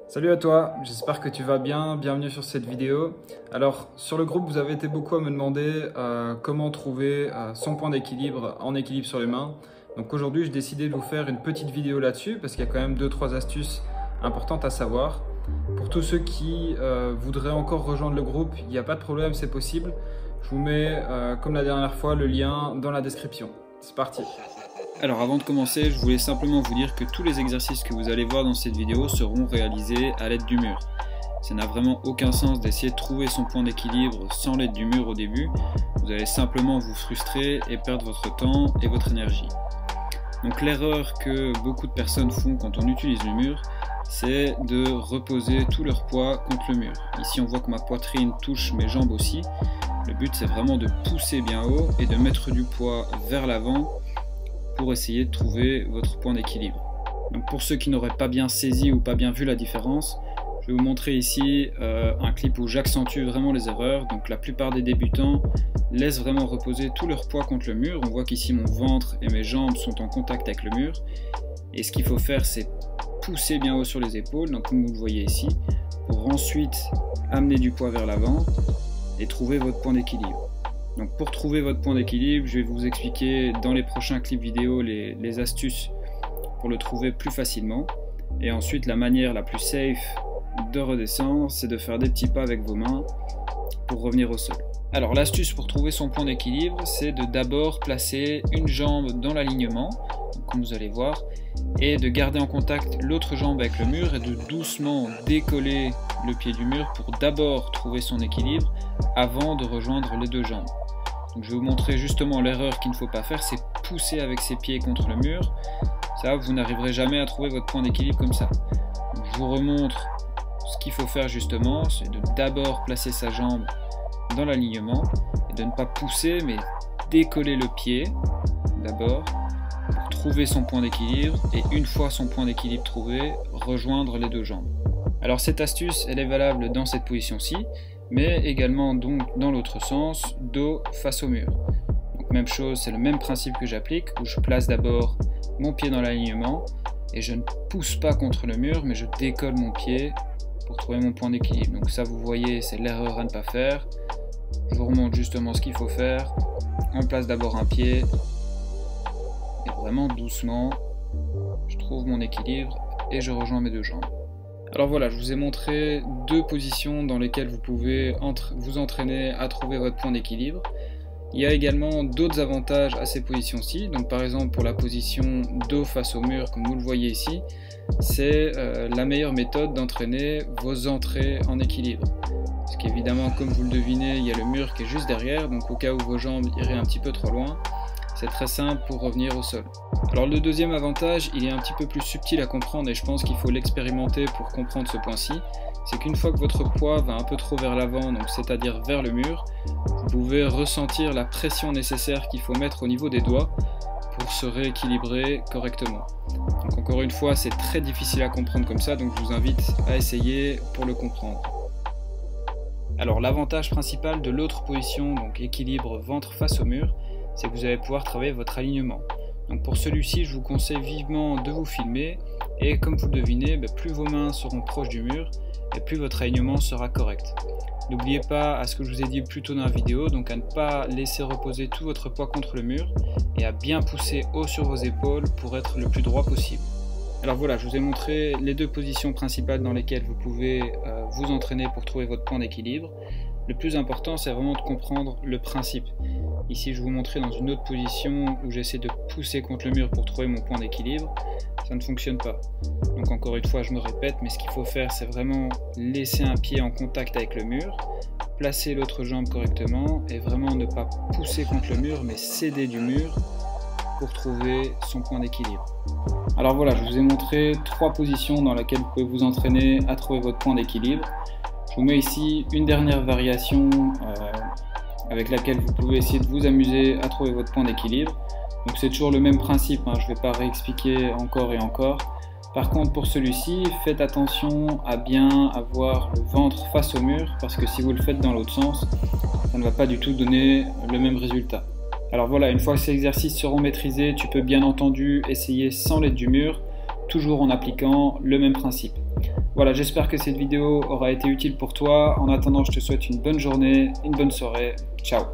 Salut à toi, j'espère que tu vas bien, bienvenue sur cette vidéo. Alors sur le groupe vous avez été beaucoup à me demander comment trouver son point d'équilibre en équilibre sur les mains. Donc aujourd'hui j'ai décidé de vous faire une petite vidéo là-dessus parce qu'il y a quand même 2-3 astuces importantes à savoir. Pour tous ceux qui voudraient encore rejoindre le groupe, il n'y a pas de problème, c'est possible. Je vous mets comme la dernière fois le lien dans la description. C'est parti. Alors avant de commencer, je voulais simplement vous dire que tous les exercices que vous allez voir dans cette vidéo seront réalisés à l'aide du mur. Ça n'a vraiment aucun sens d'essayer de trouver son point d'équilibre sans l'aide du mur au début. Vous allez simplement vous frustrer et perdre votre temps et votre énergie. Donc l'erreur que beaucoup de personnes font quand on utilise le mur, c'est de reposer tout leur poids contre le mur. Ici on voit que ma poitrine touche mes jambes aussi. Le but c'est vraiment de pousser bien haut et de mettre du poids vers l'avant pour essayer de trouver votre point d'équilibre. Donc pour ceux qui n'auraient pas bien saisi ou pas bien vu la différence, je vais vous montrer ici un clip où j'accentue vraiment les erreurs. Donc la plupart des débutants laissent vraiment reposer tout leur poids contre le mur. On voit qu'ici mon ventre et mes jambes sont en contact avec le mur. Et ce qu'il faut faire, c'est pousser bien haut sur les épaules, donc comme vous le voyez ici, pour ensuite amener du poids vers l'avant et trouver votre point d'équilibre. Donc pour trouver votre point d'équilibre, je vais vous expliquer dans les prochains clips vidéo les astuces pour le trouver plus facilement. Et ensuite la manière la plus safe de redescendre, c'est de faire des petits pas avec vos mains pour revenir au sol. Alors l'astuce pour trouver son point d'équilibre, c'est de d'abord placer une jambe dans l'alignement, comme vous allez voir, et de garder en contact l'autre jambe avec le mur et de doucement décoller le pied du mur pour d'abord trouver son équilibre avant de rejoindre les deux jambes. Donc je vais vous montrer justement l'erreur qu'il ne faut pas faire, c'est pousser avec ses pieds contre le mur. Ça, vous n'arriverez jamais à trouver votre point d'équilibre comme ça. Donc, je vous remontre ce qu'il faut faire justement, c'est de d'abord placer sa jambe dans l'alignement et de ne pas pousser mais décoller le pied d'abord pour trouver son point d'équilibre et une fois son point d'équilibre trouvé, rejoindre les deux jambes. Alors cette astuce, elle est valable dans cette position-ci, mais également donc dans l'autre sens, dos face au mur. Donc même chose, c'est le même principe que j'applique, où je place d'abord mon pied dans l'alignement et je ne pousse pas contre le mur, mais je décolle mon pied pour trouver mon point d'équilibre. Donc ça, vous voyez, c'est l'erreur à ne pas faire. Je vous remontre justement ce qu'il faut faire. On place d'abord un pied et vraiment doucement, je trouve mon équilibre et je rejoins mes deux jambes. Alors voilà, je vous ai montré deux positions dans lesquelles vous pouvez vous entraîner à trouver votre point d'équilibre. Il y a également d'autres avantages à ces positions-ci. Donc par exemple pour la position dos face au mur, comme vous le voyez ici, c'est la meilleure méthode d'entraîner vos entrées en équilibre. Parce qu'évidemment, comme vous le devinez, il y a le mur qui est juste derrière, donc au cas où vos jambes iraient un petit peu trop loin, c'est très simple pour revenir au sol. Alors le deuxième avantage, il est un petit peu plus subtil à comprendre et je pense qu'il faut l'expérimenter pour comprendre ce point-ci. C'est qu'une fois que votre poids va un peu trop vers l'avant, donc c'est-à-dire vers le mur, vous pouvez ressentir la pression nécessaire qu'il faut mettre au niveau des doigts pour se rééquilibrer correctement. Donc encore une fois, c'est très difficile à comprendre comme ça, donc je vous invite à essayer pour le comprendre. Alors l'avantage principal de l'autre position, donc équilibre ventre face au mur, c'est que vous allez pouvoir travailler votre alignement. Donc pour celui-ci, je vous conseille vivement de vous filmer et comme vous le devinez, plus vos mains seront proches du mur et plus votre alignement sera correct. N'oubliez pas à ce que je vous ai dit plus tôt dans la vidéo, donc à ne pas laisser reposer tout votre poids contre le mur et à bien pousser haut sur vos épaules pour être le plus droit possible. Alors voilà, je vous ai montré les deux positions principales dans lesquelles vous pouvez vous entraîner pour trouver votre point d'équilibre. Le plus important, c'est vraiment de comprendre le principe. Ici, je vais vous montrer dans une autre position où j'essaie de pousser contre le mur pour trouver mon point d'équilibre. Ça ne fonctionne pas. Donc encore une fois, je me répète, mais ce qu'il faut faire, c'est vraiment laisser un pied en contact avec le mur, placer l'autre jambe correctement et vraiment ne pas pousser contre le mur, mais céder du mur pour trouver son point d'équilibre. Alors voilà, je vous ai montré trois positions dans lesquelles vous pouvez vous entraîner à trouver votre point d'équilibre. Je vous mets ici une dernière variation avec laquelle vous pouvez essayer de vous amuser à trouver votre point d'équilibre. Donc c'est toujours le même principe, je ne vais pas réexpliquer encore et encore. Par contre pour celui-ci, faites attention à bien avoir le ventre face au mur parce que si vous le faites dans l'autre sens, ça ne va pas du tout donner le même résultat. Alors voilà, une fois que ces exercices seront maîtrisés, tu peux bien entendu essayer sans l'aide du mur, toujours en appliquant le même principe. Voilà, j'espère que cette vidéo aura été utile pour toi. En attendant, je te souhaite une bonne journée, une bonne soirée. Ciao!